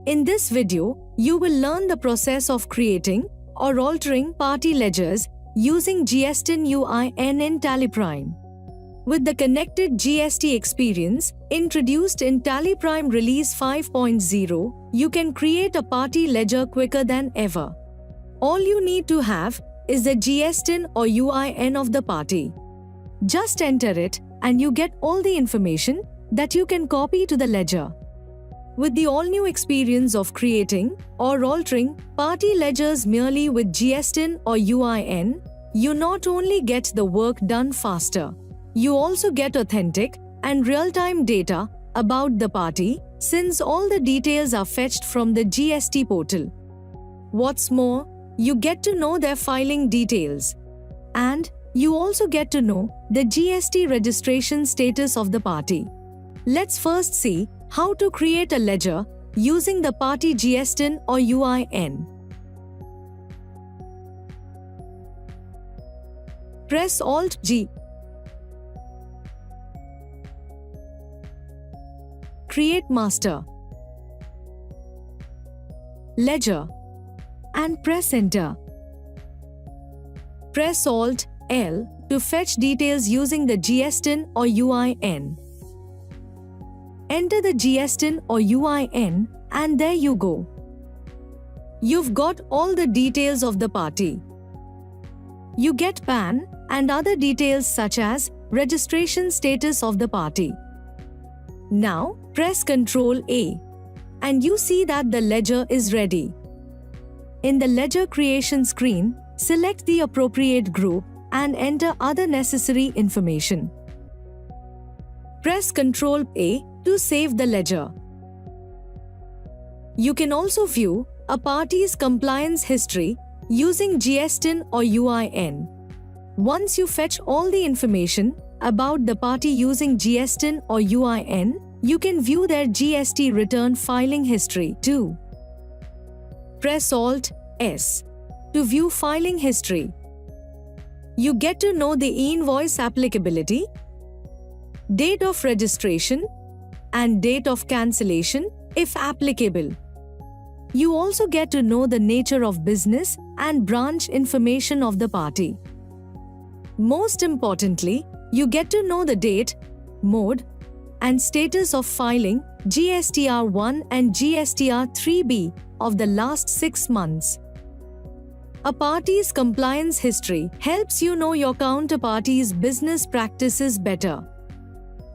In this video, you will learn the process of creating or altering party ledgers using GSTN UIN in TallyPrime. With the connected GST experience introduced in TallyPrime Release 5.0, you can create a party ledger quicker than ever. All you need to have is the GSTN or UIN of the party. Just enter it and you get all the information that you can copy to the ledger. With the all-new experience of creating or altering party ledgers merely with GSTN or UIN, you not only get the work done faster, you also get authentic and real-time data about the party since all the details are fetched from the GST portal. What's more, you get to know their filing details. And you also get to know the GST registration status of the party. Let's first see how to create a ledger using the party GSTN or UIN. Press Alt-G. Create Master Ledger and press Enter. Press Alt-L to fetch details using the GSTN or UIN. Enter the GSTN or UIN and there you go. You've got all the details of the party. You get PAN and other details such as registration status of the party. Now press Ctrl A and you see that the ledger is ready. In the ledger creation screen, select the appropriate group and enter other necessary information. Press Ctrl A to save the ledger. You can also view a party's compliance history using GSTN or UIN. Once you fetch all the information about the party using GSTN or UIN, you can view their GST return filing history too. Press Alt-S to view filing history. You get to know the e-invoice applicability, date of registration, and date of cancellation if applicable. You also get to know the nature of business and branch information of the party. Most importantly, you get to know the date, mode, and status of filing GSTR1 and GSTR3B of the last 6 months. A party's compliance history helps you know your counterparty's business practices better.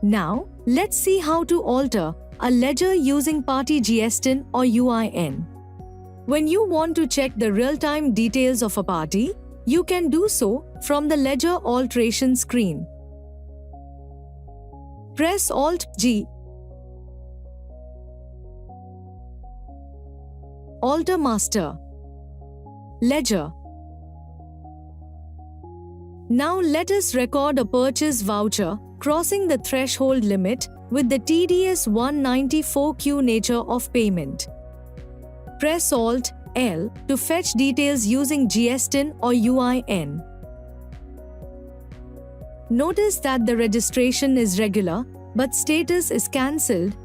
Now, let's see how to alter a ledger using party GSTN or UIN. When you want to check the real-time details of a party, you can do so from the ledger alteration screen. Press Alt-G. Alter Master Ledger. Now let us record a purchase voucher crossing the threshold limit with the TDS 194Q nature of payment. Press Alt-L to fetch details using GSTN or UIN. Notice that the registration is regular, but status is cancelled.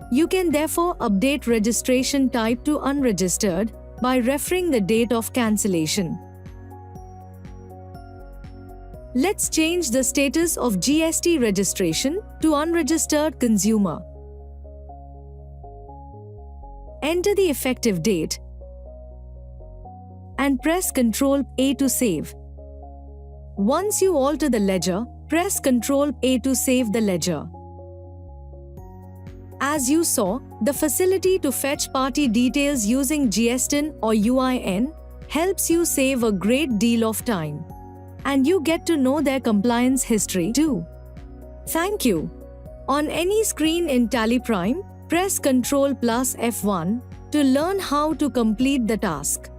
You can therefore update registration type to unregistered by referring the date of cancellation. Let's change the status of GST registration to unregistered consumer. Enter the effective date and press Ctrl A to save. Once you alter the ledger, press Ctrl A to save the ledger. As you saw, the facility to fetch party details using GSTN or UIN helps you save a great deal of time. And you get to know their compliance history too. Thank you. On any screen in TallyPrime, press Ctrl plus F1 to learn how to complete the task.